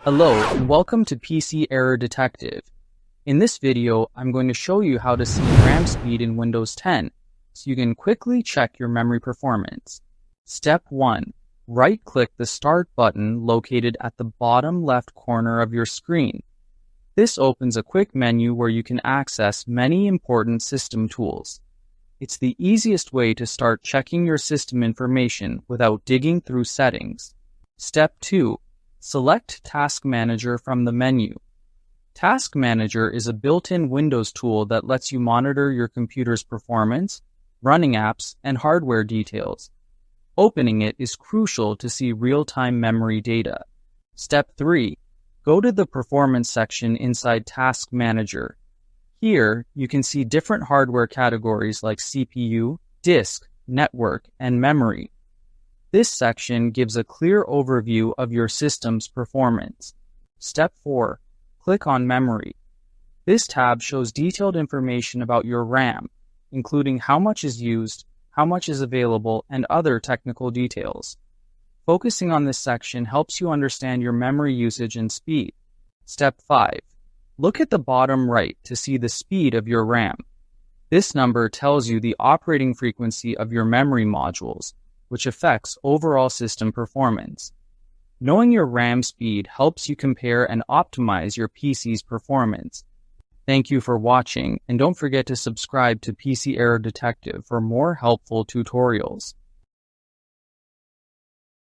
Hello and welcome to PC Error Detective. In this video, I'm going to show you how to see RAM speed in Windows 10 so you can quickly check your memory performance. Step 1. Right-click the Start button located at the bottom left corner of your screen. This opens a quick menu where you can access many important system tools. It's the easiest way to start checking your system information without digging through settings. Step 2. Select Task Manager from the menu. Task Manager is a built-in Windows tool that lets you monitor your computer's performance, running apps, and hardware details. Opening it is crucial to see real-time memory data. Step 3. Go to the Performance section inside Task Manager. Here, you can see different hardware categories like CPU, disk, network, and memory. This section gives a clear overview of your system's performance. Step 4. Click on Memory. This tab shows detailed information about your RAM, including how much is used, how much is available, and other technical details. Focusing on this section helps you understand your memory usage and speed. Step 5. Look at the bottom right to see the speed of your RAM. This number tells you the operating frequency of your memory modules, which affects overall system performance. Knowing your RAM speed helps you compare and optimize your PC's performance. Thank you for watching, and don't forget to subscribe to PC Error Detective for more helpful tutorials.